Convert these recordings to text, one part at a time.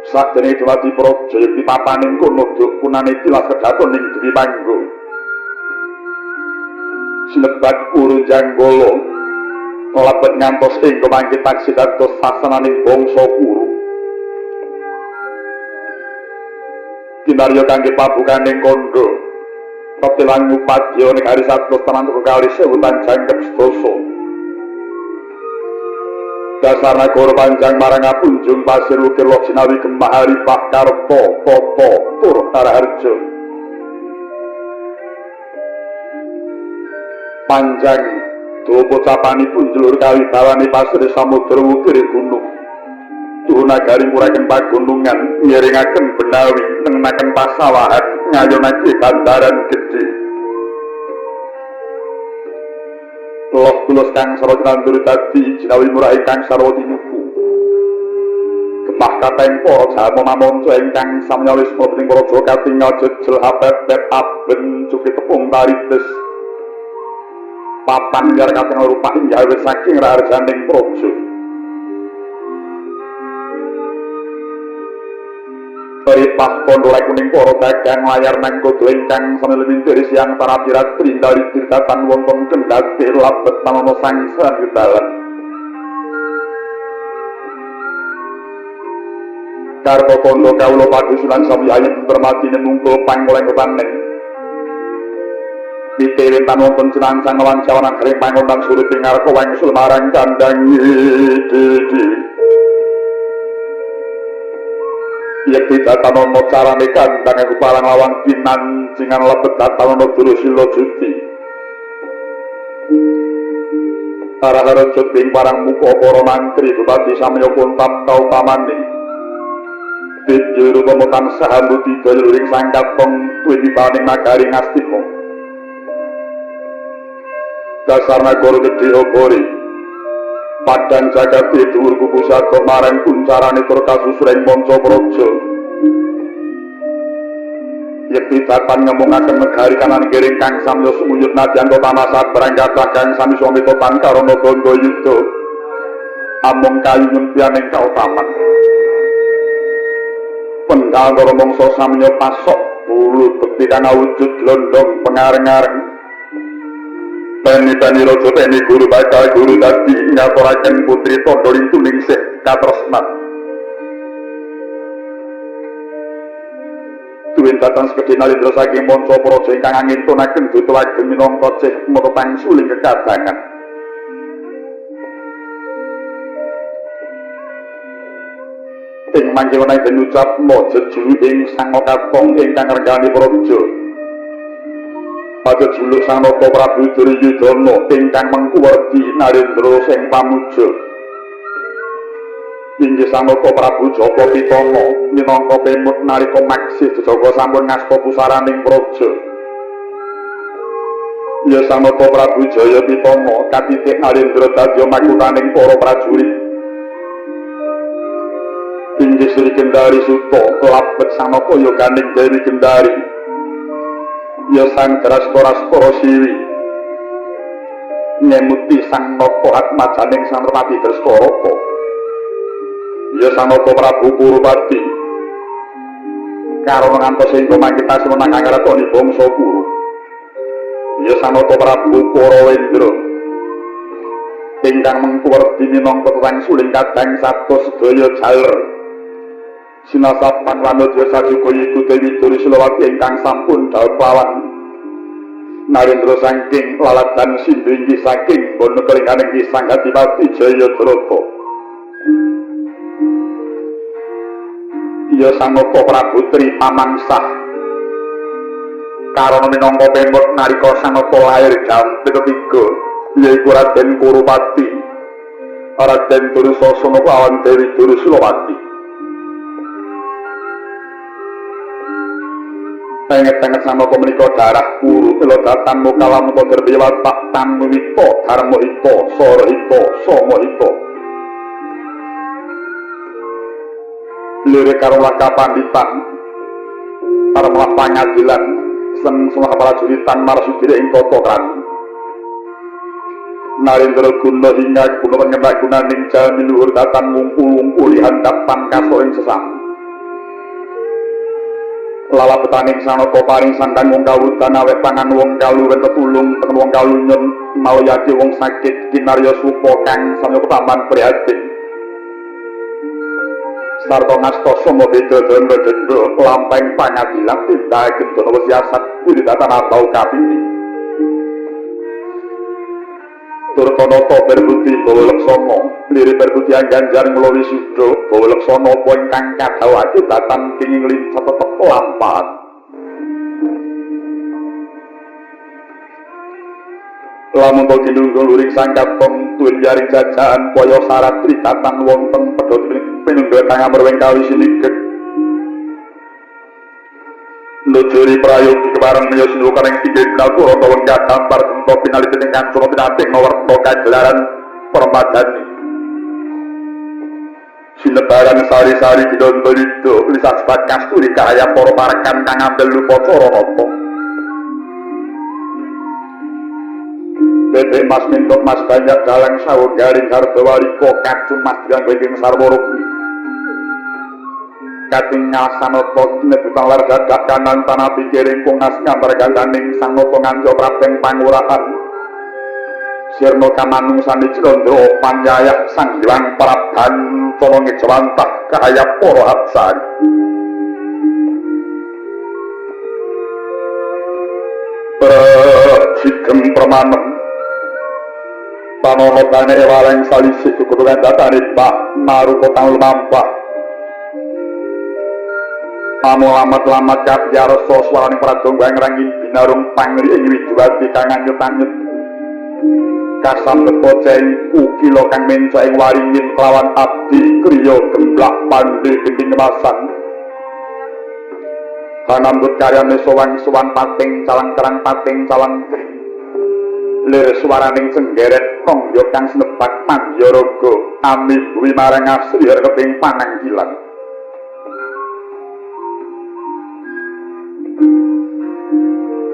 Sakdene Dewati Praja yekti papaning kono duk punane tilas kedaton ing Dewi Panggo. Sinebat Uru Janggala lebet ngantos ing kemangke taksih dados sasananing bangsa Kuru. Kinarya kangge pabukaning kandha Katilang Mupadya negari satus tanantuk kekali sewutan jangkep sedasa. Dasar nagara panjang marang apunjung pasir ukir loh sinawi gemahari pakarto toto tur taraharjo. Panjang dopo capanipun jelur kali bawani pasir samudra ukir gunung. Tuh nagari muraken pagunungan ngiringaken benawi nengenaken pasawahan ngayonake bandaran gedhe. Los tulus kang sarwa nandur dadi jinawi murahi kang sarwa tinuku. Gemah katempor jalma manungsa ingkang samya wisma dening praja katingal jejel apet aben cukit tepung tarites. Papan gar katingal rupaning gawe saking rarjaning praja. Peripah kondolai kuning poro dagang layar nangkodo ingkang samilimintir siang tarapirat trindari tirtatan wonton kendati labet tanono sangsan gedalan. Karto kondo kaulo padusunan samyayim bermati nemungkul panggoleng ketaneng. Ditewintan wonton senangsang lawan cawanan kering pangondang surut dengar koweng sulmarang kandang didi. Yekti datanono carane kandang aku palang lawang pinancingan lebet datanono dulu silo juti. Hara-hara juting parang muka poro mantri bupati samyo kontap kau pamani. Bidjuru pemutan sahambu tiga luring sangkatong tuwi dipaning nagari ngastiko. Dasar nagoro gede obori. Padang jagat dhuwur kuku sago marang kuncarane tur kasusuring manca praja. Yekti datan ngemungaken negari kanan kiring kang samya sumuyut nadyan totana sabrang kathah kang sami swami totan karana gangga yuda. Amung kayu nyempianing kautaman. Pendhawara mangsa samya pasok bulu bekti kang awujud glondhong pengareng-areng. Peni raja peni guru bakal guru dadi ngaturaken putri tandha tuningsih katresnan. Tuwin datang sekedhi nalindra saking manca praja ingkang angintunaken duta ageng minangka cih mrepang suling kekadangan. Ing mangke ana ing ucap jejulu ing sang katong ingkang regani praja. Pada juluk sang Naka Prabu Duryudana ingkang mengkuwerdi Narendra sing pamuja. Inggih sang Naka Prabu Jaka Pitana minangka pemut nalika maksih Jaka sampun ngasta pusaraning praja. Ya sang Naka Prabu Jaya Pitana katitik Narendra dadi makutaning para prajurit. Inggih Sri Kendari Suta labet sang Naka yoganing Dewi Kendari. Ya sang Drastora Siwi nyemuti sang Naka atmajaning sang Repati Drastarata. Ya sang Naka Prabu Purwati karana ngantos ing pamangkita semenang angratoni bangsa Kuru. Ya sang Naka Prabu Korawendra ingkang mengkuwerdi minangka tuwang suling kadang satus sedaya jaler. Sinasapan wanodya sajuga iku Dewi Duri Silawati ingkang sampun dawuh lawan Narendra saking lalatan sindhu inggih saking bono kelinganing Ki Sang Adipati Jayadrata. Iya sang Naka Prabu Tri pamangsah karana minangka pemut nalika sang Naka lair jam ketiga yaiku Raden Kurupati, Raden Dursasana lawan Dewi Duri Silawati. Penget-penget sama komunika darah Kuru elodatan mukalam koder biwatak tamu hito dharma hito soro hito somo hito lirik karulah kapanditan parmalah pangadilan sen semua prajuritan marsudire ing tata krami Narendra guna hingga guna pengendak gunaning jalan luhur datan ngungkul-ungkuli handap tan kaso ing sesam lalabetaning sanata paring sandang wong kawudan awet pangan wong kaluwen tetulung ten wong kalunyen mauyake wong sakit kinarya supa kang samya ketaman prihatin sarta ngasta sama beda dendra lampeng pangadilan tindakan dono siasat wiridatan atau kapini turtonoto berbudi bawa leksono liri berbudi angganjar ngelawi sudo bawa leksono poin kang kadawake datan kinging lincah tetep lampat lamun to kinunggung luring sangkatong tuwin yaring jajan kaya syarat trikatan wonten pedhot pinungga kang amerwing kawisinikek nujuri prayogi kebarang meya sinuwun ing pinggir kalkura tawon kadampar sento pinaliten ingkang sono pinating mawarta kajelaran permadani sinebaran sari-sari kidondolido lisah sebat kasturi karaya para parekan kang ambil lupa cara nata Bebek mas mintuk mas banyak dalang sawung garing harta waliko kacung mas diang wengking sarworoki kating ngasanoto nebutang larga kanan tanah pikiring pungas gambar gandaning sang noto nganjo prapeng pangurahan sirno kamanung sani cilondro panyayak sang hilang prabhan colongi jawantah kaya poro hapsari berjigem permanem panono kane ewareng salisik kukudukan datani bah maru kotang lumampah lamat-lamat kapyaroso swaraning pradonggo ngrangin binarung pangri ing wijuwati kang anyut-anyut kasambet poceng ukila kang menca ing waringin kelawan abdi kriya gemblak pandhe gending kemasan hanambut karyane sowan-sowan pating calang terang pating calang lir swaraning cenggeret tangga kang sinebat panjaraga ami buwi marang asri keping pananggilan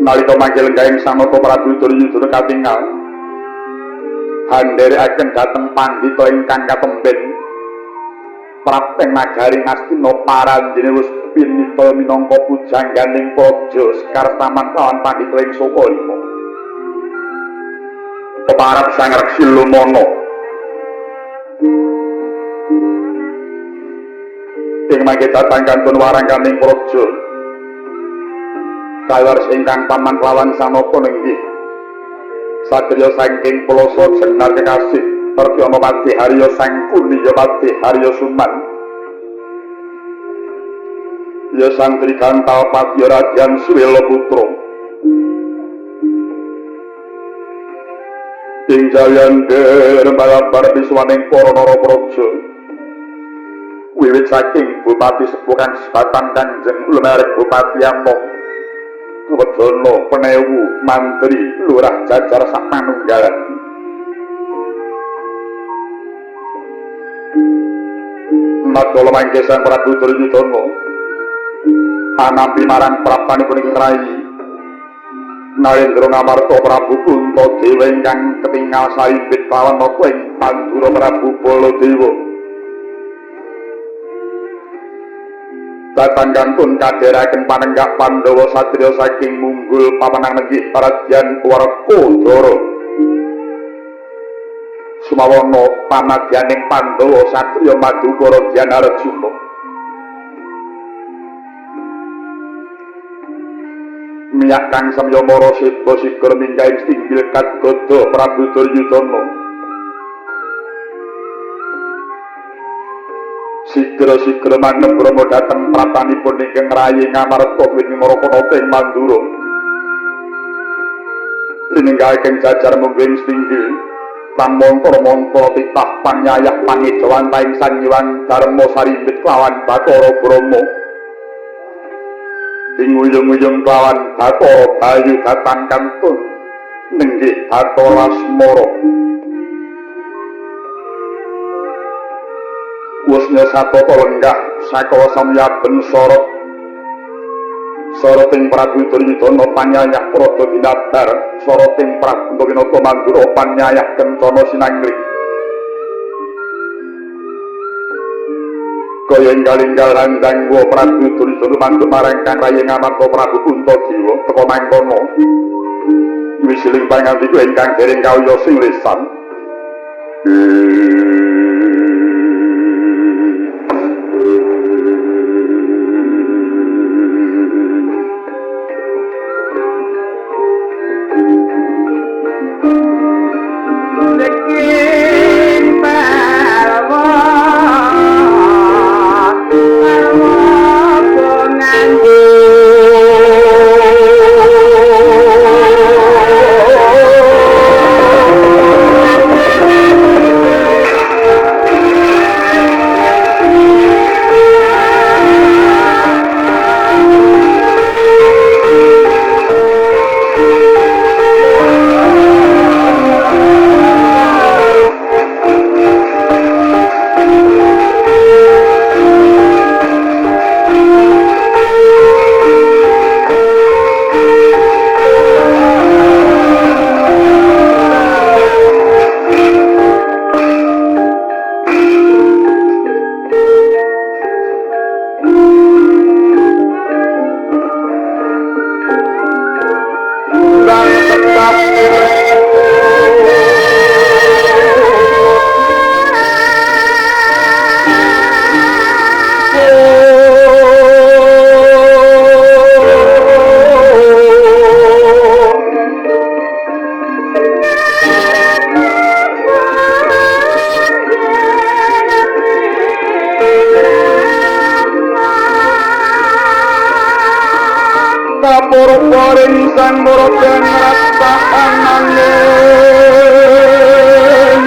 nalika manggil gaing sanata Prabu Duryudana katingal handherekaken dhateng pandhita ingkang katemben prapeng nagari Ngastina paranjene wis pinipel minangka pujangganing praja sekar taman lawan pandhita ing Sokalima peparap sang Reksi Lumana ing mangke datang kantun warangkaning praja kawar ingkang paman lawan sanapa nenggih satriya saking Pulasa Jenar kekasih Pradyana Pati Harya sang Kurniya Pati Harya Suman ya sang Trikantal Pati Radyan Swela Putra ing jayander balabar biswaning para narapraja wiwit saking Bupati Sepuh kang sebatan Kanjeng Lumerek Bupati Amok Wedana Penewu Mantri Lurah Jajar sak manunggalan Madala mangke sang Prabu Duryudana anampi marang prapanipun ing rayi Narendra ngamarta Prabu Kuntadewa ingkang ketingal saimbit lawan nata ing Pandura Prabu Baladewa. Datang kantun kadheraken panenggak Pandhawa satriya saking munggul pamanang nenggih Paradyan Werkodara. Sumawana pamadyaning Pandhawa satriya Madukara Dyanarjuna. Miyak kang samyamara seba sigar minggaing tinggil kadodo Prabu Duryudana sigra-sigra manep Rama dhateng pratanipun ingkang rayi ngamarta wining Marakanata ing Mandura lininggaken jajar mungging tinggil lan montor-montor titah panyayah pangijawantaing sanyiwang Darma Sarimbit kelawan Bathara Brama inguyung-uyung kelawan Bathara Bayu datang kantun nenggih Bathara Asmara wusnya satata lenggah sakala samyaben soroting Prabu Duryudana panyayah prada binabar soroting Prabu Winata Mandura panyayah kencana sinangring kaya enggal-enggal handang wa Prabu Duryudana mantuk marang Kang Rayeng Amarta Prabu Kuntadewa teka mangkono wisiling pangandiku ingkang dereng kawya sing lisan kapurparing sang murdan rasakan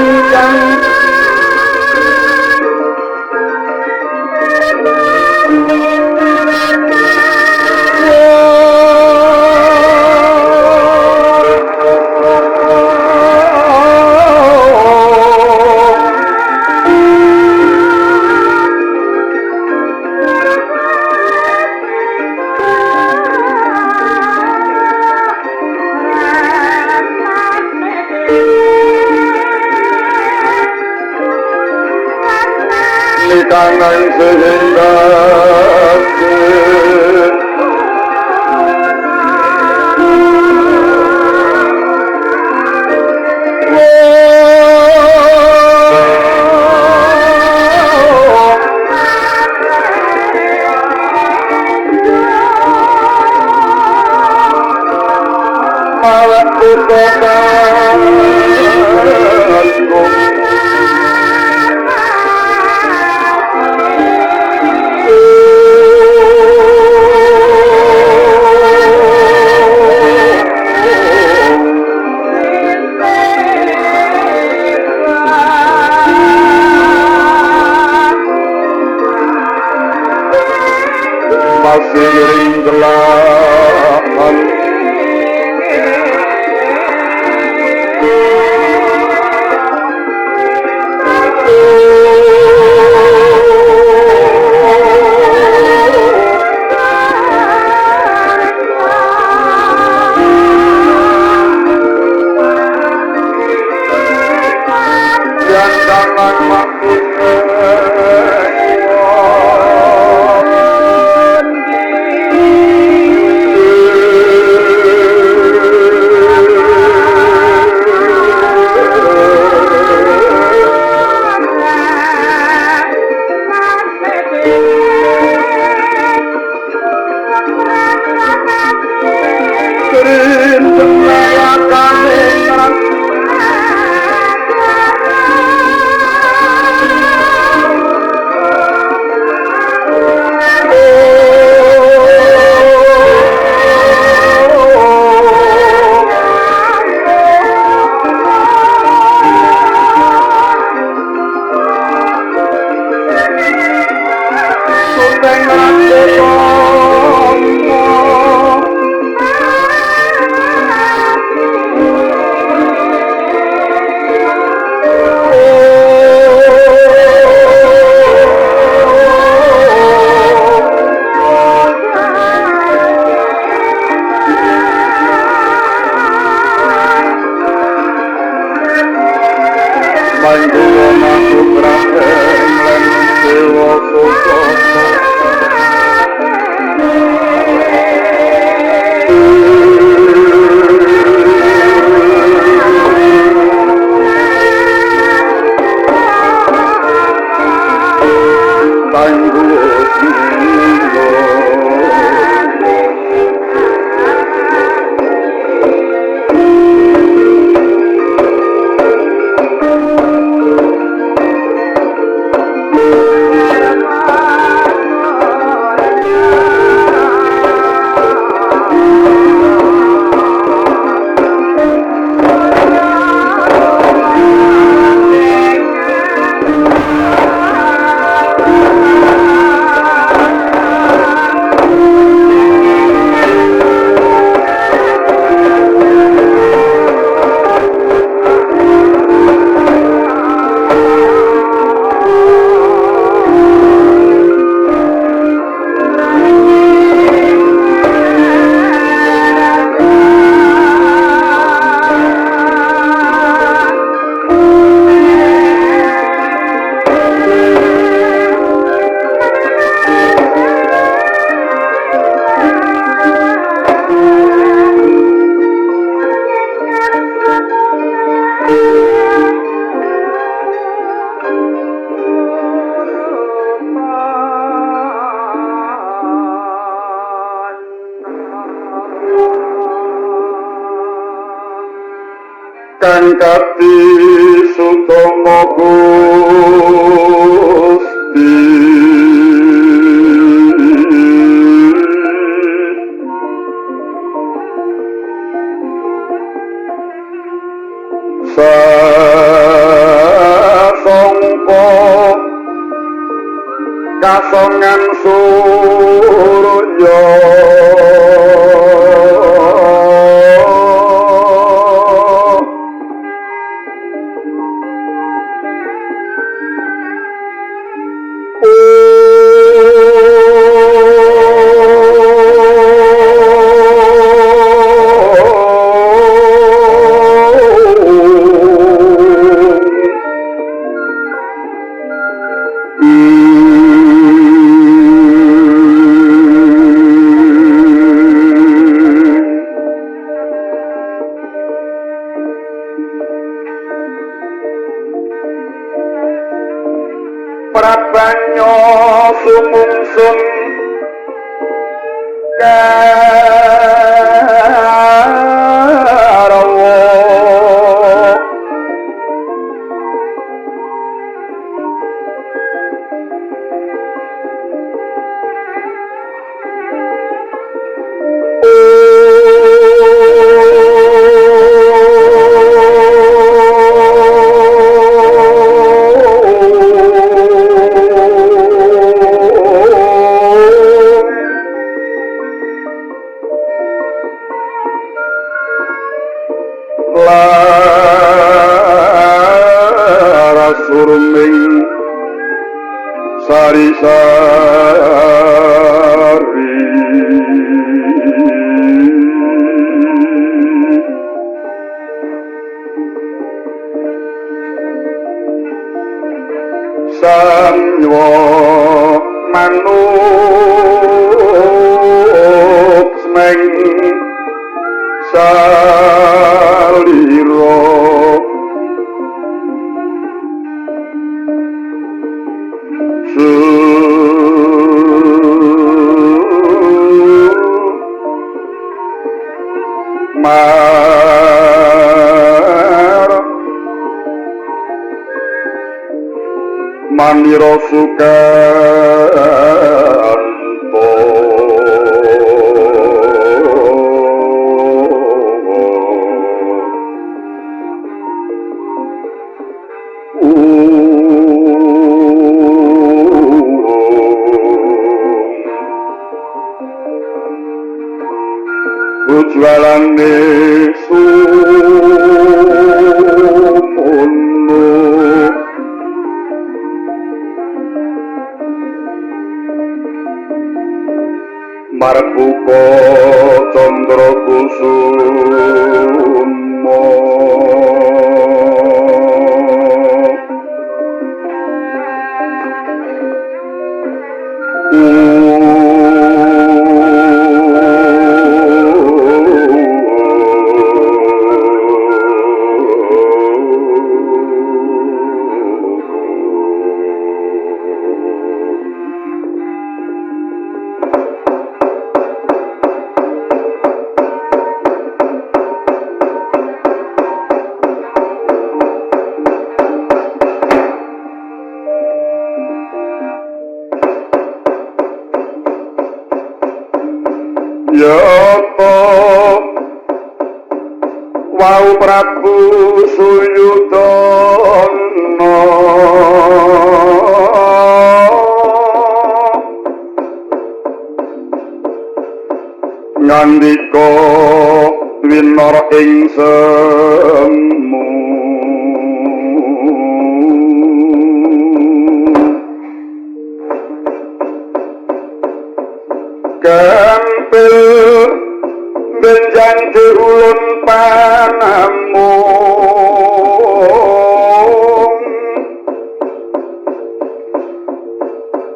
ingkang kanang sehingga seiring gelapan dan jangan maksudnya kang kati sutama Gusti sasongko kasongan surya Prabanyo sumungsun karawa surming sari-sari samyo manuk smeng saliro Mandiro Sukanto Ujualan desu Marbuka Candra Kusuma Yata wau Prabu Suyudana ngandika winor ing semu kampil benjang diulun panamu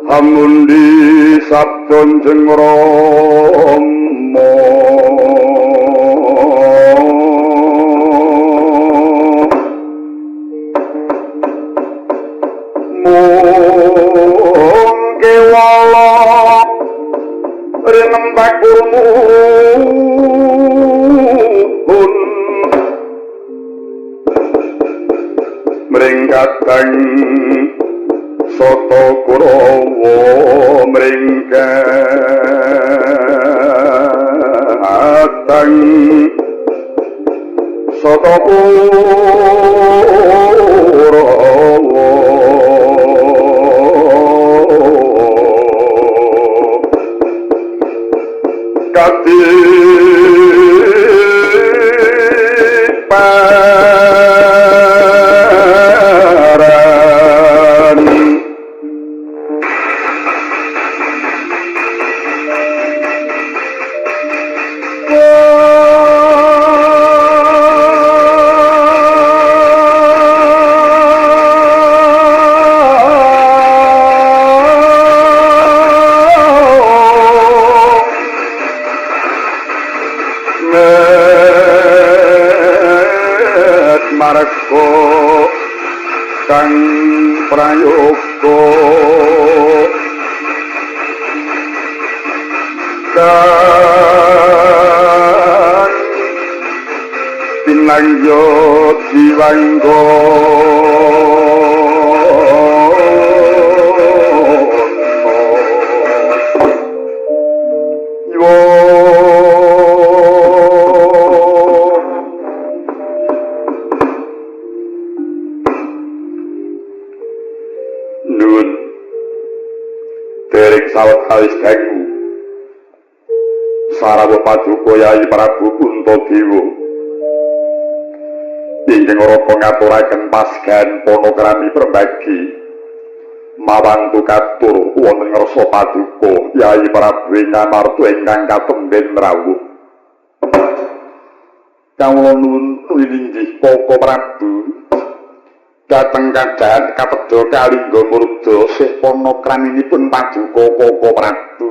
hamundi sabdon jeng Rama mungke wala rinembak kurmuhun kadang soto Kurawa mringkatang soto Kurawa marga kang prayoga kang pinangyo diwangga sawet kalis kanggu Sarawa Paduka Yai Prabu Puntadewa ingkang raka ngaturaken pasgan panakrami perbagi mawantu katur wonten ngarsa Paduka Yai Prabu ingkang martu ingkang katemben rawuh kawula nuwun inggih Koko Prabu dateng kadang kapedha kalingga murda sih panakraminipun Paduka Koko Prabu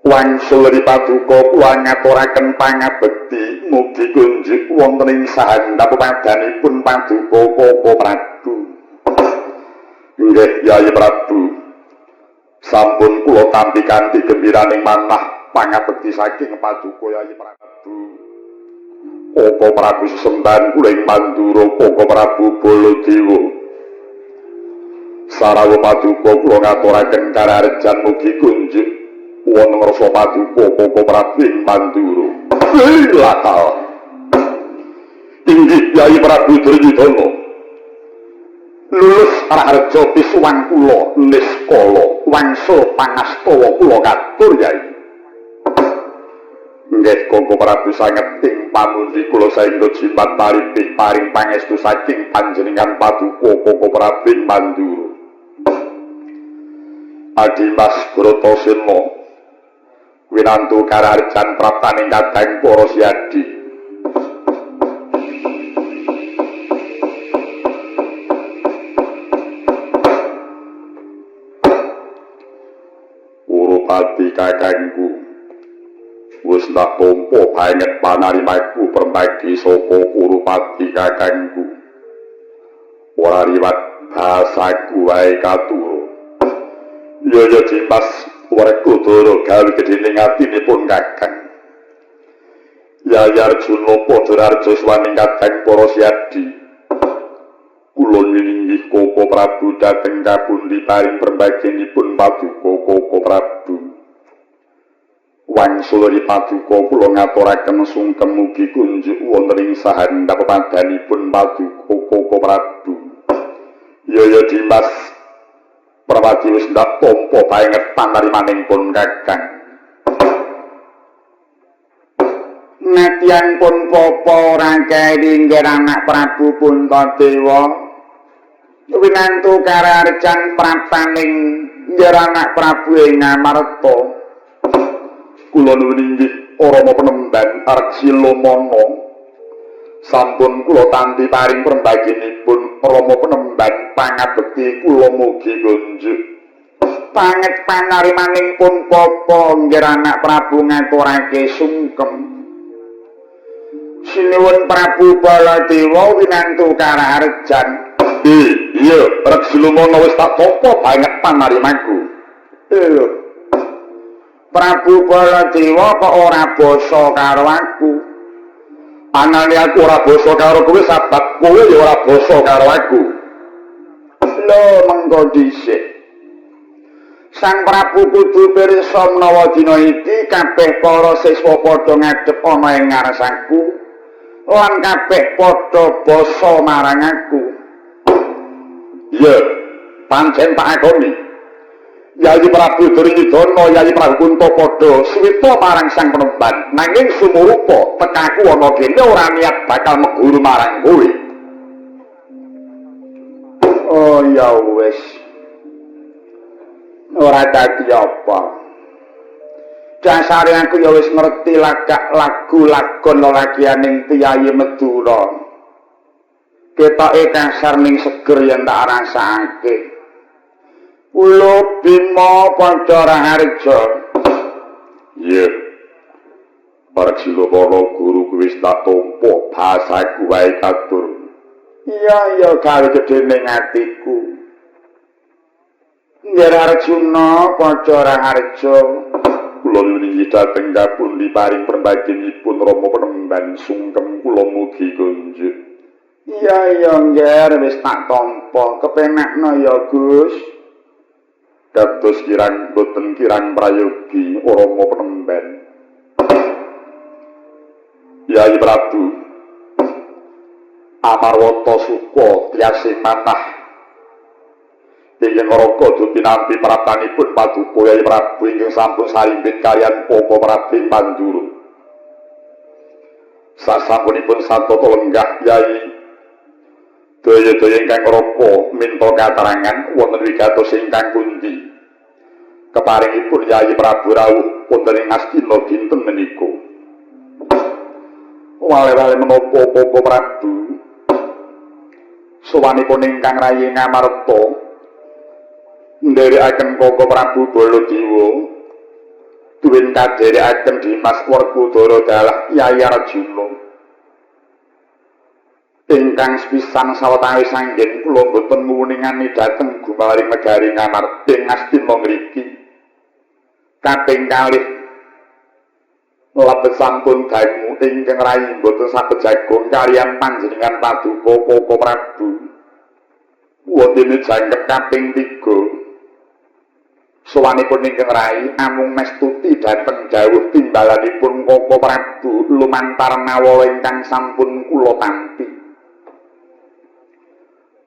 wangsul ri Paduka kula ngaturaken pangabekti mugi kunjuk wonten ing sahandhap padanipun Paduka Koko Prabu nggih Yai Prabu sampun kula tampi kanthi gembiraning manah pangabekti saking Paduka Yai Prabu Koko Prabu sesembahan kula ing Mandura Koko Prabu Baladewa Sarawa Paduka kula ngaturaken kararejan mugi kunjuk wonten ngarsa Paduka Koko Prabu ing Mandura lakal inggih Yai Prabu Duryudana lulus raharja pisuwan kula niskala wangsul pangastawa kula katur Yai nggih Koko Prabu sanget ing pamundi kula saengga jimat paripih paring pangestu saking panjenengan Paduka Koko Prabu ing Mandura. Adimas Bratasena winantu kararjan praptaning kadang para siadi. Urupati kakangku wis tak tampa banget panarimaku permagi saka Urupati kakangku ora liwat basaku wae katura ya Dimas Werkudara gawe gedhening atinipun kakang Yai Arjuna padha arja swaning kadang para siadi kula nyinggih Koko Prabu dhateng kapundi paring perbaginipun Paduka Koko Prabu wangsul ri Paduka kula ngaturaken sungkem mugi kunjuk wonten ing sahandhap padanipun Paduka Koko Prabu. Ya Dimas Prawati wis ndak tampa banget panarimanipun kakang. Nadyan pun papa ora kenging anak Prabu Puntadewa. Winantu kararjan praptaning anak Prabu ing Ngamarta. Kula nuwun inggih Rama Penemban Arjilomana sampun kula tampi paring perbaginipun Rama Penemban pangabekti kula mugi kunjuk panget panarimanipun papa nggih anak Prabu ngaturake sungkem sinuwun Prabu Baladewa winantu kararjan iya Arjilomana wis tak tampa banget panarimanku Prabu Baladewa kok ora basa karo aku. Anane aku ora basa karo kowe sabab kowe ya ora basa karo aku. Lho mengko dhisik. Sang Prabu kudu pirsa menawa dina iki kabeh para siswa padha ngadhep ana ing ngaresaku lan kabeh padha basa marang aku. Iya, pancen tak akoni. Yayi Prabu Duryudana, Yayi Prabu Kunto padha suwita marang sang penemban, nanging sumurupa tekaku ana kene ora niat bakal meguru marang kowe. Oh ya wis. Ora dadi apa. Dasare aku ya wis ngerti lagak lagu lagon lelagianing Yayi Madura. Ketoke kasar ning seger yen tak rasake. Ula Bima Pancara Harja. Iya. Parjila para guru wis tak tampa basaku wae katur. Iya gawe gedhening atiku. Nggih Arjuna Pancara Harja. Kula nyuwun dhateng kapundi paring perbaginipun Rama Penemban sungkem kula mugi kunjuk. Iya nggih wis tak tampa kepenakno ya Gus. Dados kirang boten kirang prayogi Rama Penemban. Yayi Prabu Amarwata Suka tiasih manah ingkang raka dupinampi pratanipun Paduka Yayi Prabu ingkang sampun sarimbit kaliyan Papa Prabu Mandura. Sasampunipun santata lenggah Yayi daya-daya ingkang raka minta katerangan wonten wigatos ingkang pundi keparingipun Yayi Prabu rawuh wonten ing Astina dinten menika. Wale-wale menapa Papa Prabu sowanipun ingkang rayi ngamarta nderekaken Koko Prabu Baladewa duwin kadherekaken Dimas Werkudara dalah Yayi Arjuna ingkang sepisan sawetawis anggen kula boten nguwuningani dhateng gumaring negari Ngamarta ing Astina ngriki kaping kalih lebet sampun dangu ingkang rayi boten saged jagung kaliyan panjenengan Paduka Koko Prabu wonten jangkep kaping 3 sowanipun ingkang rayi amung mestuti dhateng dawuh timbalanipun Koko Prabu lumantar nawala ingkang sampun kula tampi.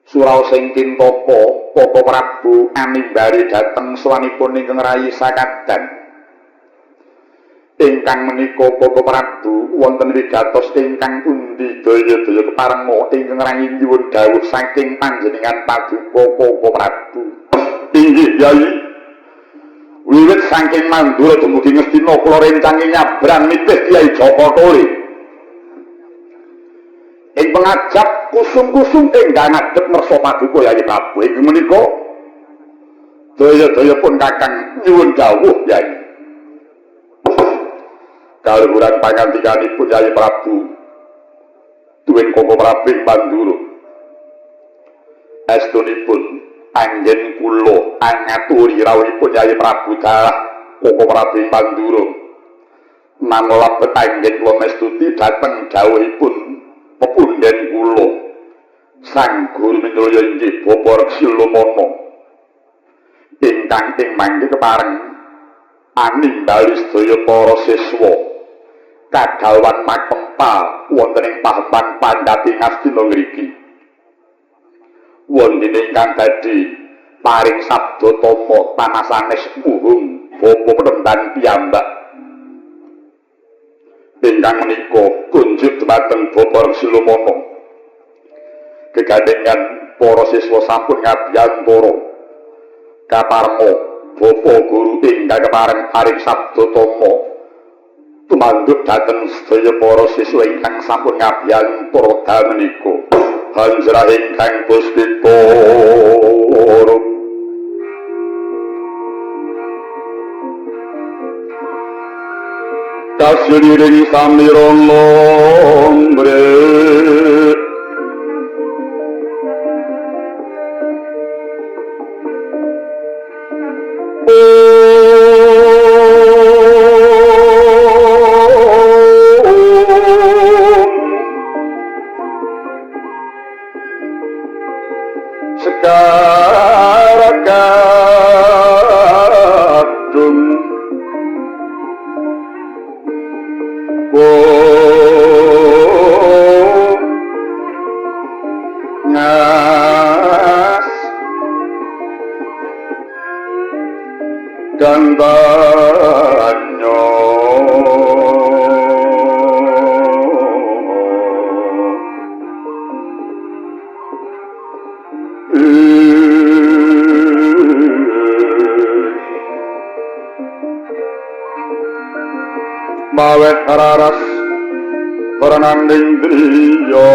Suraos ing kintaka Koko Prabu animbari dhateng sowanipun ingkang rayi sakadan. Ingkang menika Koko Prabu wonten wigatos ingkang pundi daya-daya keparenga ingkang rayi nyuwun dawuh saking panjenengan Paduka Koko Prabu. Inggih Yayi. Wiwit saking Mandura dumugi Ngastina kula rencangi nyabrang nitih Kyai Jaka Tole. Ing pengajap kusum-kusum ingkang ngadhep ngersa Paduka Yayi Prabu inggih menika daya-daya pun kakang nyuwun dawuh Yayi. Kaluhuran pangandikanipun Yayi Prabu duwin Koko Prabu Mandura. Estunipun anggen kula angaturi rawuhipun Yayi Prabu dalah Koko Prabu Mandura. Namung lebet anggen kula mestuti dhateng dawuhipun pepunden kula Sang Guru Minulya inggih Bapa Reksilumana ingkang ing mangke kepareng animbali sedaya para siswa kadawan makempa wonten ing pahepan pandhati Ngastina ngriki. Wonten ingkang dadi paring sabda tama tanasanes muhung Bapa Penemban piyambak. Ingkang menika kunjuk dhumateng Bapa Reksilumana. Gegandhengan para siswa sampun ngabiyantara kaparenga Bapa Guru ingkang kepareng paring sabda tama tumandhut dhateng sedaya para siswa ingkang sampun ngabiyantara dal menika. Hanjrah ingkang puspita kasiliring samirana mre Gandanyo Mawet hararas Parananding driyo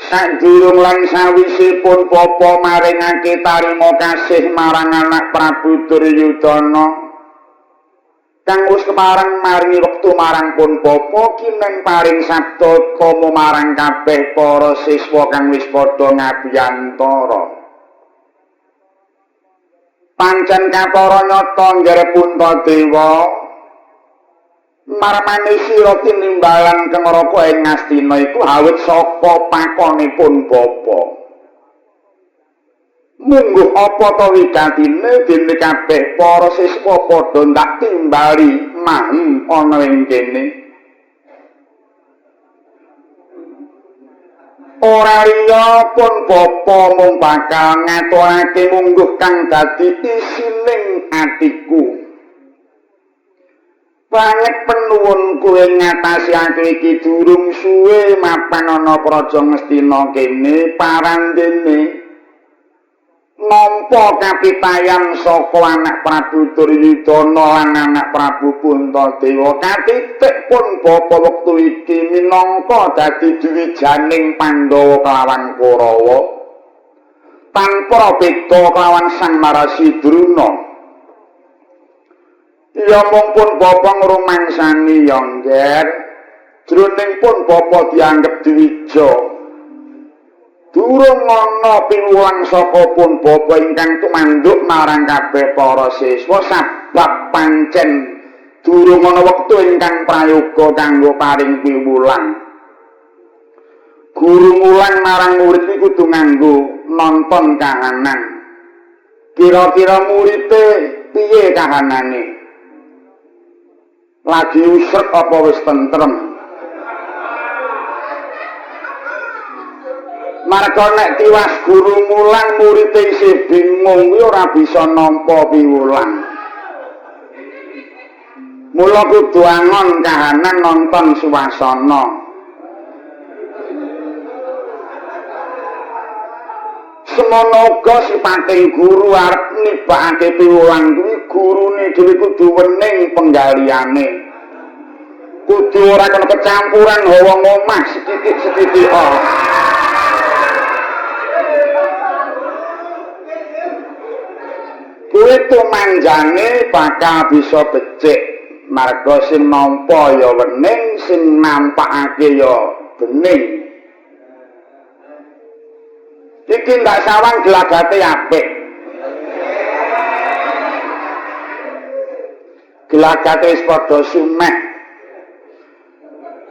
Sadurung lan sawisipun Bapa maringake tarima kasih marang anak Prabu Duryudana kang wis kepareng maringi wektu marang pun Bapa kineng paring sabda kama marang kabeh para siswa kang wis padha ngabiyantara. Pancen katara nyata nggere Puntadewa marmane sira tinimbalan Kengraka ing Ngastina iku awit saka pakonipun Bapa. Mungguh apa ta wigatine dene kabeh para siswa padha ndak timbali mahim ana ing kene. Ora liya pun Bapa mung bakal ngaturake mungguh kang dadi isining atiku. Banget penuwun kowe ngatasi aku iki durung suwe mapan ana praja Ngastina kene parandene nampa kapitayan saka anak Prabu Duryudana lan anak Prabu Puntadewa katitik pun Bapa wektu iki minangka dadi dwijaning Pandhawa kelawan Kurawa tanpa beda kelawan Sang Marasidruna. Ya mumpun Bapa ngrumangsani ya ngger jroning pun Bapa dianggep dwija durung ana piwulang saka pun Bapa ingkang tumanduk marang kabeh para siswa sabab pancen durung ana wektu ingkang prayoga kanggo paring piwulang. Guru mulang marang murid iki kudu nganggo nonton kahanan. Kira-kira murite piye kahanane? Lagi usrek apa wis tentrem? Marga nek tiwas guru mulang murid isih bingung kuwi ora bisa nampa piwulang. Mula kudu angon kahanan nonton suasana. Semono uga sipating guru arep nibakake piwulang kuwi gurune dhewe kudu wening penggaliane. Kudu ora kena kecampuran hawa ngomah sithik-sithik. Kuwi tumanjane bakal bisa becik. Marga sing nampa ya wening, sing nampakake ya bening. Iki ndak sawang gelagate apik. Gelagate wis padha sumeh.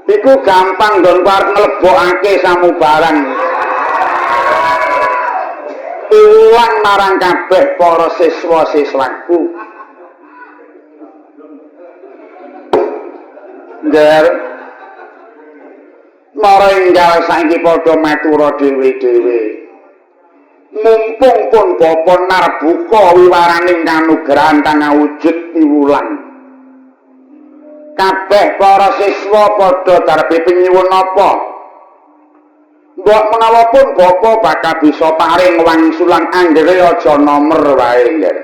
Iku gampang don arep nglebokake samubarang. Piwulang marang kabeh para siswa-siswaku. Ngger mara enggal saiki padha matura dhewe-dhewe. Mumpung pun Bapa narbuka wiwaraning kanugrahan kang awujud piwulang. Kabeh para siswa padha darepe pinyuwun apa? Mbok menawa pun Bapa bakal bisa paring wangsulan anggere aja nomer wae nggih.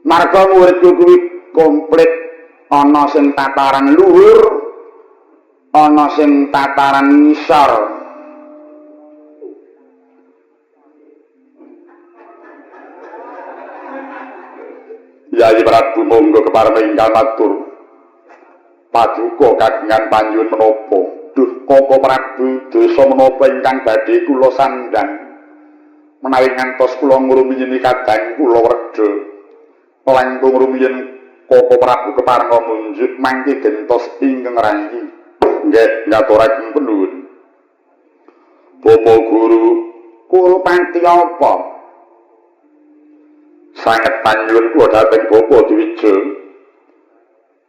Marga muridku kuwi komplit ana sing tataran luhur, ana sing tataran ngisor. Yayi Prabu monggo kepareng ingkang matur. Paduka kagungan panjenengan menapa? Duh Koko Prabu dosa menapa ingkang badhe kula sandhang. Menawi ngantos kula ngrumiyin kadang kula werda. Langkung rumiyin Koko Prabu kepareng munjuk mangke gentos ingkang rayi. Nggih, ngaturaken penuwun. Bapak Guru, Kurupati apa? Sanget panjenengan kula dhateng Bapak Dwija.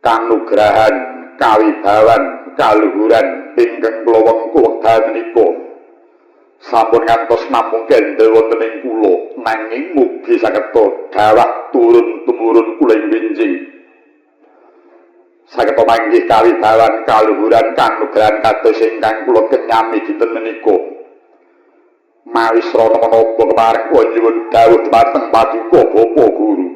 Kanugrahan, kawibawan, kaluhuran ingkang kula wengku wekdal menika sampun ngantos namung kendel wonten ing kula nanging mugi sageta dawah turun tumurun kula ing winjing sageta manggih kawibawan, kaluhuran, kanugrahan kados ingkang kula kenyami dinten menika mawi srana menapa kepareng kula nyuwun dawuh dhateng Paduka Bapak Guru.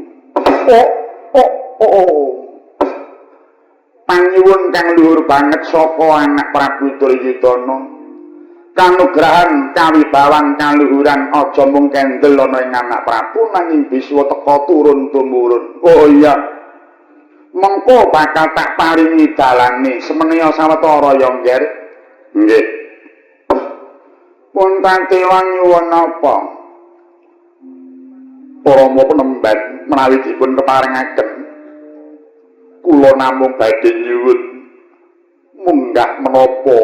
Panyuwun kang luhur banget saka anak Prabu Duryudana. Kanugrahan, kawibawan, kaluhuran aja mung kendel ana ing anak Prabu nanging bisa teka turun tumurun. Oh iya. Mengko bakal tak paringi dalane semenia sawetara ya, Ngger. Nggih. Pun tantewa nyuwun napa? Rama penemban menawi dipun keparengaken kula namung badhe nyuwun munggah menapa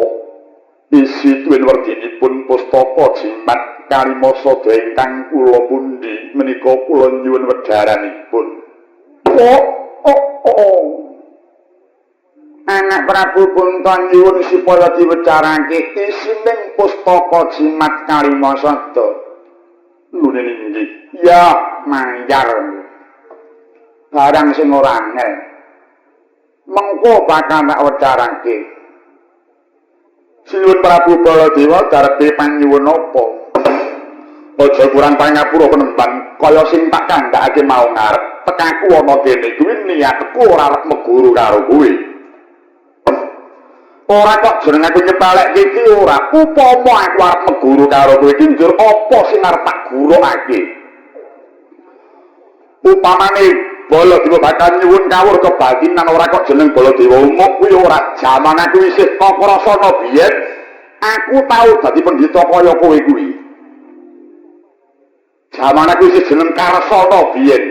isi tuwin werdinipun pustaka jimat Kalimasada ingkang kula pundi menika kula nyuwun wedharanipun. Anak Prabu Punta nyuwun supaya diwedharake isining pustaka jimat Kalimasada. Lune inggih. Ya, mayar. Barang sing ora angel. Mengko bakal tak wedharake. Sinuwun Prabu Baladewa darepe panyuwun apa? Aja kurang pangapura penemban kaya sing tak kandhakake mau ngarep. Tekaku ana dene kuwi niatku ora arep meguru karo kowe. Ora kok jeneng aku nyepelekke iki ora. Upama aku arep meguru karo kowe iki njur apa sing arep tak gurukake? Upamane Baladewa bakal nyuwun kawur kebatinan ora kok jeneng Baladewa umuk kuwi ora jaman aku isih kakrasana biyen aku tau dadi pendhita kaya kowe kuwi. Jaman aku isih jeneng Karsana biyen.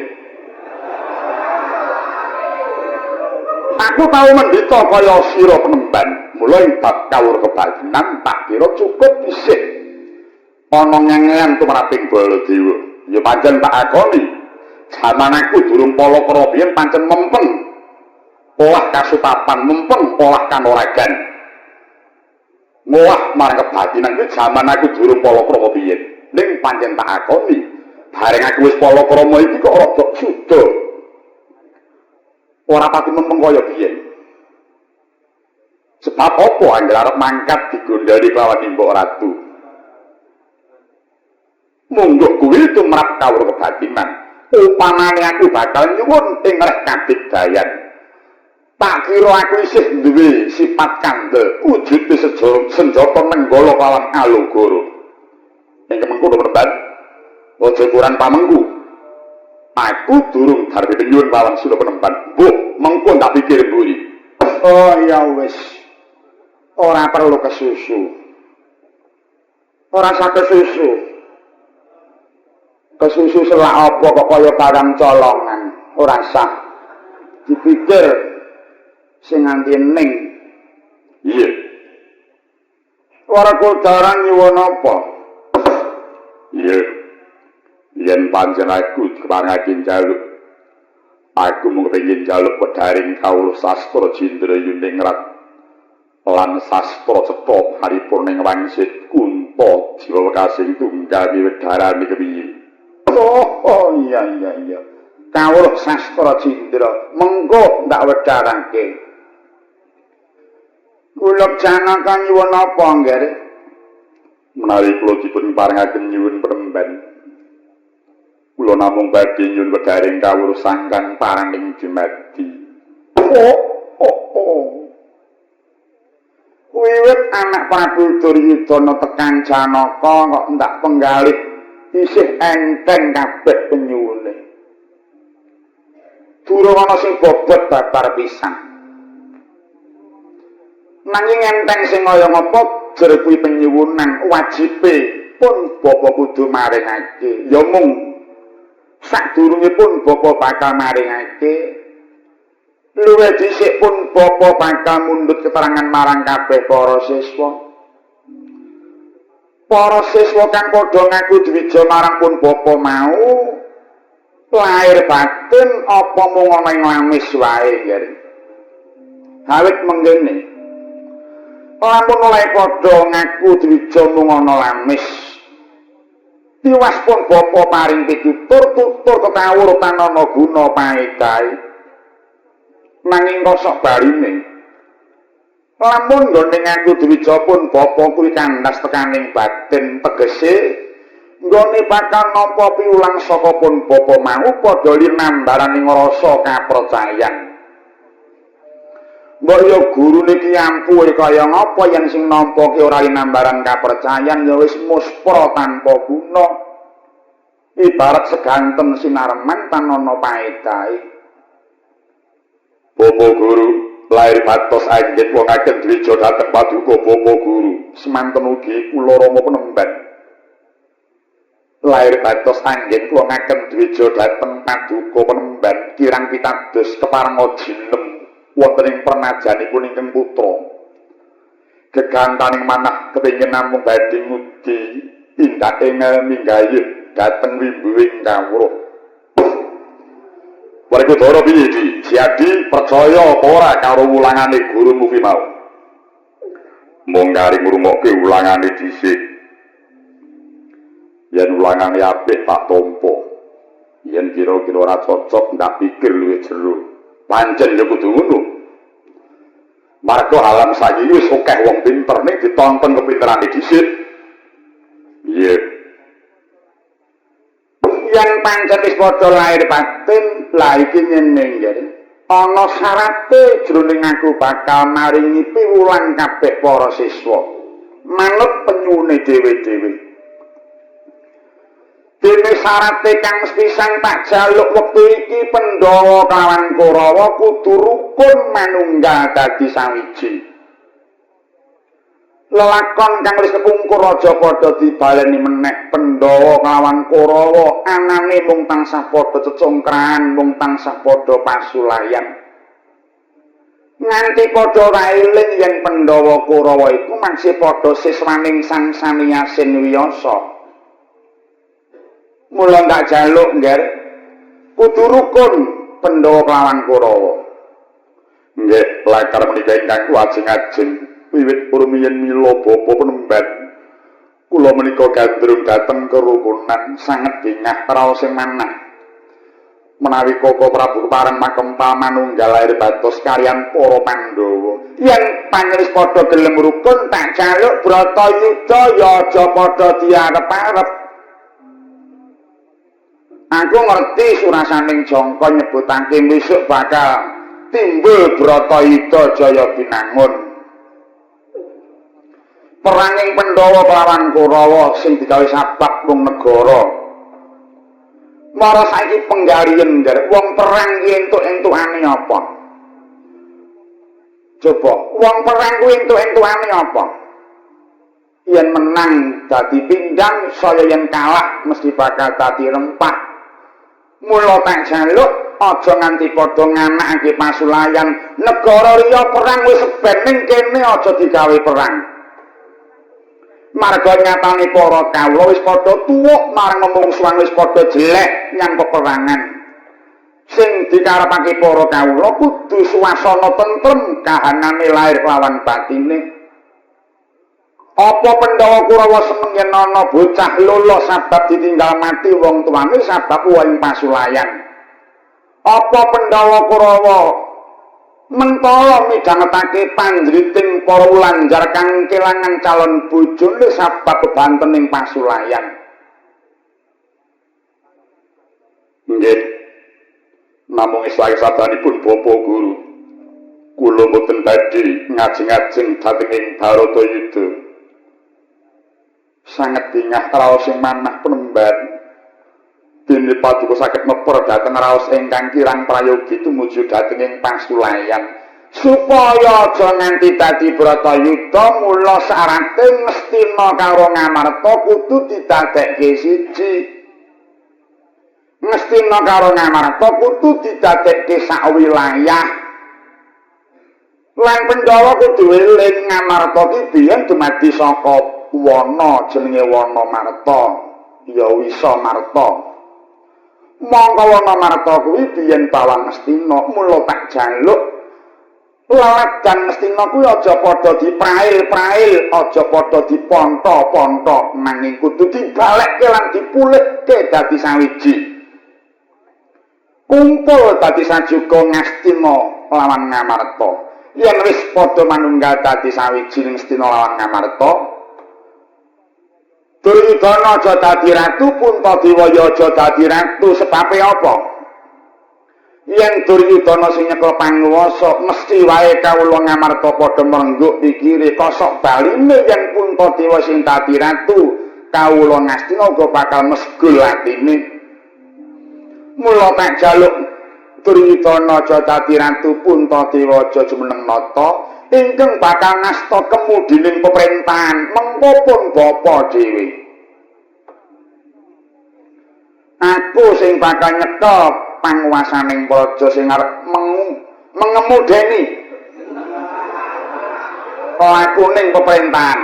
Aku tau mendhita kaya sira penemban. Mula ing bab kawur kebatinan tak kira cukup isih ana ngengelan tumraping Baladewa. Ya pancen tak akoni. Zaman aku durung palakara biyen pancen mempeng olah kasutapan, mempeng olah kanoragan. Ngolah marang kebatinan kuwi zaman aku durung palakara biyen. Ning pancen tak akoni, bareng aku wis palakrama iki kok rada suda. Ora pati mempeng kaya biyen. Sebab apa anggere arep mangkat digondhali kelawan Mbok Ratu. Mungguh kuwi tumrap kawur kebatinan. Upamane aku bakal nyuwun ing reh kadigdayan. Tak kira aku isih duwe sifat kandel, wujude senjata nenggala kalawan alogara. Ing mengko penemban, aja kurang pamengku. Aku durung darbe nyuwun kalawan sira penemban. Mbok, mengko tak pikir mburi. Oh ya wis. Ora perlu kesusu. Ora sak kesusu. Kesusu selak apa kok kaya barang colongan, ora sah. Dipikir sing nganti ning. Iya. Ora kuldaran nyuwun apa? Iya. Yen pancen aku keparengake njaluk. Aku mung pengin njaluk wedharing kawula sastra Jendrayuningrat lan sastra cetha paripurna ing wangsit Kunta Jiwa Kasing tunggal wedharane kepiye? Oh iya. Kawruh sastra Jindra mengko ndak wedharake. Kula Janaka nyuwun apa, Ngger? Menawi kula dipun paringaken nyuwun peremban. Kula namung badhe nyuwun wedharing kawruh sangkan paraning dumadi. Wiwit anak Prabu Duryudana tekan Janaka kok ndak penggalih isih enteng kabeh penyuwune. durung ana sing bobot babar pisan. Nanging enteng sing kaya ngapa jer kuwi penyuwunan wajibe pun bapa kudu maringake. Ya mung sadurungipun bapa bakal maringake luwih dhisik pun bapa bakal mundhut keterangan marang kabeh para siswa. Para siswa kang padha ngaku dwija marang pun bapa mau lahir batin apa mung ana ing lamis wae nggih. Awit menggene lamun oleh padha ngaku dwija mung ana lamis tiwas pun bapa paring pitutur tutur ketawur tanana guna paedahe nanging kosok barine lamun nggone ngaku dwija pun bapa kuwi kandas tekaning batin tegese nggone bakal nampa piulang saka pun bapa mau padha linambarani ngrasa kapercayan. Mbok ya gurune ki ampuh kaya ngapa yen sing nampa ki ora linambaran kapercayan ya wis muspra tanpa guna. Ibarat seganten sinarman tanana paedahe. Bapa guru lahir batos anggen wong ageng dwija dhateng paduka bapa guru semanten ugi kula Rama Penemban. Lahir batos anggen wong ageng dwija dhateng paduka Penemban kirang pitados keparenga jinem wonten ing pernajanipun ingkang putra. Gegantaning manah kepengin namung badhe ngudi tindak engel minggayuh dhateng wimbuing kawruh. Werkudara piye iki? Siadi percaya apa ora karo wulangane gurumu ki mau? Mung kari ngrungokke wulangane dhisik. Yen wulangane apik tak tampa. Yen kira-kira ora cocok ndak pikir luwih jero. Pancen ya kudu ngono. Marga alam saiki wis akeh wong pinter ning ditonton kepinterane dhisik. Iya. Yen pancen wis padha lahir batin, lah iki ngene nggih. Ana syarate jroning aku bakal maringi piwulang kabeh para siswa. Manut penyuwune dhewe-dhewe. Dene syarate kang sepisan tak jaluk wektu iki Pandhawa kelawan Kurawa kudu rukun manunggal dadi sawiji. Lelakon kang wis kepungkur aja padha dibaleni meneh Pandhawa kelawan Kurawa anane mung tansah padha cecongkrahan mung tansah padha pasulayan. Nganti padha ora eling yen Pandhawa Kurawa iku maksih padha siswaning Sang Samiyasin Wiyasa. Mula tak jaluk nggih kudu rukun Pandhawa kelawan Kurawa. Nggih, lakar menika ingkang kuajeng-ajeng wiwit rumiyin mila Bapa Penemban. Kula menika gandrung dhateng kerukunan sanget dingah raos sing manah. Menawi Koko Prabu Kepareng makempal manunggal lahir batos kaliyan para Pandhawa. Yen pangeris padha gelem rukun tak jaluk Bratayuda ya aja padha diarep-arep. Aku ngerti surasaning jangka nyebutake besok bakal timbul Bratayuda Jaya Binangun. Peranging Pandhawa kelawan Kurawa sing digawe sabab wong negara. Mara saiki penggalian wong perang ki entuk-entukane apa? Coba, wong perang kuwi entuk-entukane apa? Yen menang dadi pindhang, saya yen kalah mesti bakal dadi rempah. Mula tak jaluk aja nganti padha nganakake pasulayan. Negara liya perang wis ben ning kene aja digawe perang. Marga nyatane para kawula wis padha tuwuk marang memungsuhan wis padha jelek nyang peperangan. Sing dikarepake para kawula kudu swasana tentrem kahanane lahir lawan batine. Apa Pandhawa Kurawa seneng yen ana bocah lolo sabab ditinggal mati wong tuane sabab uwing pasulayan. Apa Pandhawa Kurawa mentala midhangetake panjriting para ulanjar kang kelangan calon bojone sabab bebantening pasulayan. Nggih. Namung saesadanipun Bapa Guru, kula boten badhe ngajeng-ajeng dhateng ing Bharatayuda. Sanget dingah raos sing manah Penemban. dene paduka saged mepur dhateng raos ingkang kirang prayogi tumuju dhateng ing pasulayan supaya aja nganti dadi Bratayuda mula sarate Ngastina karo Ngamarta kudu didadekke siji. Ngastina karo Ngamarta kudu didadekke sak wilayah. Lan Pandhawa kudu eling Ngamarta ki biyen dumadi saka wana jenenge Wana Marta, ya Wisa Marta. Mangka Wana Marta kuwi biyen bawang Ngastina, mula tak jaluk lalat dan Ngastina kuwi aja padha diprail-prail, aja padha diponto-ponto, nanging kudu dibalekke lan dipulihke dadi sawiji. Kumpul dadi sajuga Ngastina lawan Ngamarta. Yen wis padha manunggal dadi sawiji Ngastina lawan Ngamarta, Duryudana aja dadi ratu, Puntadewa aja dadi ratu, sebabe apa? Yen Duryudana sing nyekel panguwasa, mesti wae kawula Ngamarta padha merengguk pikire kosok baline yen Puntadewa sing dadi ratu, kawula Ngastina uga bakal mesgul atine. Mula tak jaluk Duryudana aja dadi ratu, Puntadewa aja jumeneng nata ingkang bakal ngasta kemudining pemerintahan mengko pun bapa dhewe. Aku sing bakal nyekel panguwasaning praja sing arep mengemudeni lakuning pemerintahan.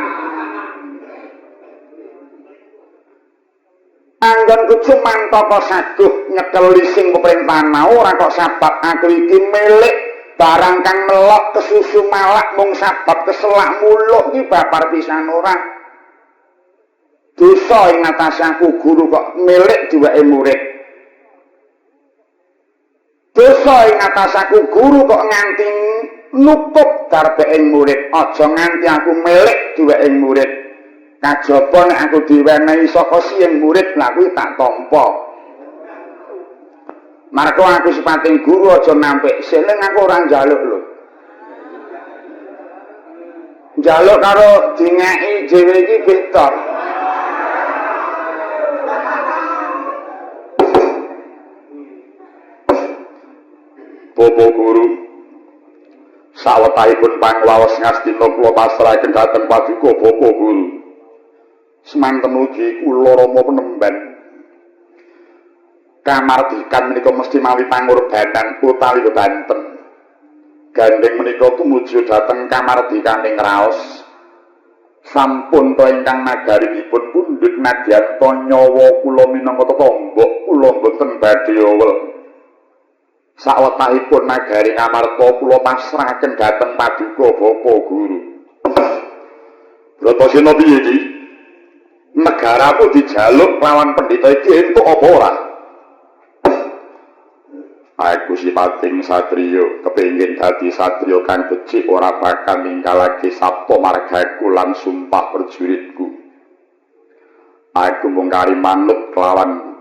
Anggonku cuman toko saguh nyekel lising pemerintahan mau ora kok sabab aku iki milik barang kang melok kesusu malak mung sabab keselak muluk iki babar pisan ora. Dosa ing atase aku guru kok milik duweke murid. Dosa ing atase aku guru kok nganti nutup darbeke murid. Aja nganti aku milik duweke murid. Kajaba nek aku diwenehi saka siyeng murid lha kuwi tak tampa. Marga aku sepating guru aja nampik seneng aku ora njaluk lho. Njaluk karo dingeki dhewe iki beda. Bapak Guru, sawetahipun pangwaos Ngastina kula pasrahaken dhateng paduka Bapak Guru. Semanten ugi kula Rama Penemban. Kamardikan menika mesti mawi pangorbanan utawi kebanten. Gandeng menika tumuju dhateng kamardikaning raos. Sampun to ingkang nagaripun pundhut nadyan to nyawa kula minangka tetombok kula boten badhe owel. Sawetahipun nagari Ngamarta kula pasrahaken dhateng paduka Bapak Guru. Bratasena piye iki? Negaraku dijaluk lawan pendhita iki entuk apa ora? Aku sipating satriya kepengin dadi satriya kang becik ora bakal ninggalake sapta margaku lan sumpah prajuritku. Aku mung kari manut kelawan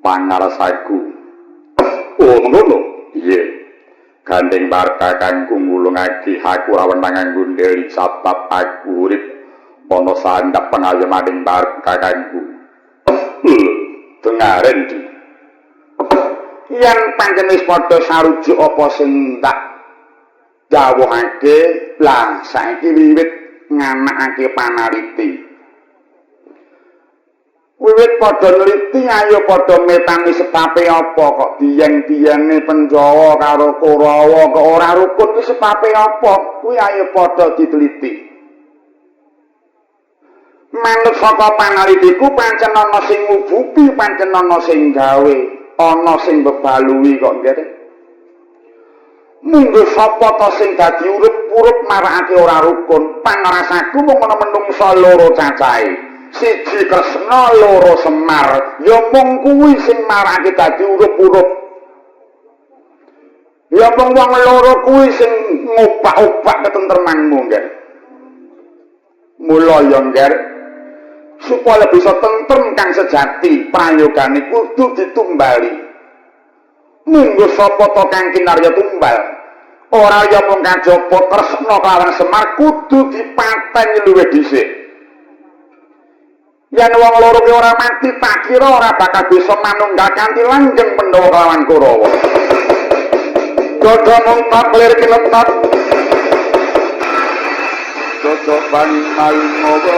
pangarsaku. Oh ngono, iya. Gandeng marga kang ngulungake aku ora wenang nganggo ndeli sabab aku urip ana sandhap pengayemaning marga kangku. Dengaren di. Yen pancen wis padha sarujuk apa sing tak dawuhake, lah saiki wiwit nganakake panaliti. Wiwit padha nliti ayo padha metani sebabe apa kok diyeng-diyenge Pandhawa karo Kurawa kok ora rukun ki sebabe apa? Kuwi ayo padha diteliti. Manut saka panalitiku pancen ana sing ngubupi, pancen ana sing gawe, ana sing bebaluwi kok nggih. Munggo sapa ta sing dadi urup-urup marakake ora rukun? Pangrasaku mung ana menungsa loro cacahe. Siji Kresna, loro Semar. Ya mung kuwi sing marakake dadi urup-urup. Ya mung wong loro kuwi sing ngobak-obak ketentremanmu nggih. Mula ya nggih supaya bisa tentrem kang sejati prayogane kudu ditumbali. Munggo sapa to kang kinarya tumbal ora ya mung kajaba Kresna kelawan Semar kudu dipateni luwih dhisik. Yen wong loro ki ora mati tak kira ora bakal bisa manunggal kanthi langgeng Pandhawa kelawan Kurawa. Dodo mung taklir kinetat. Dodo bani malingowes.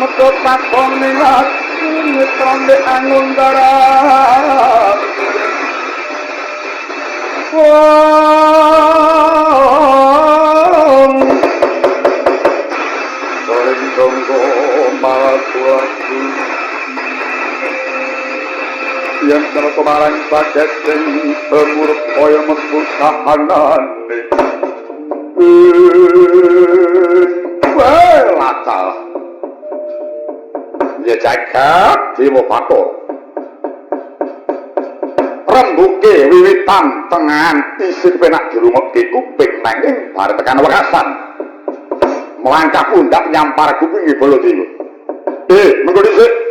Metu patong niat ngetronde angun darat. Wong Soring tonggo matuaku Yang kena kemarang paket sing pemuruk kaya mempur kahanane lacal ya jagat Dewa Bathara rembuke wiwitan tengahan isih penak dirungokke kuping nanging bareng tekan wekasan melangkah pundak nyampar kuping Baladewa mengko dhisik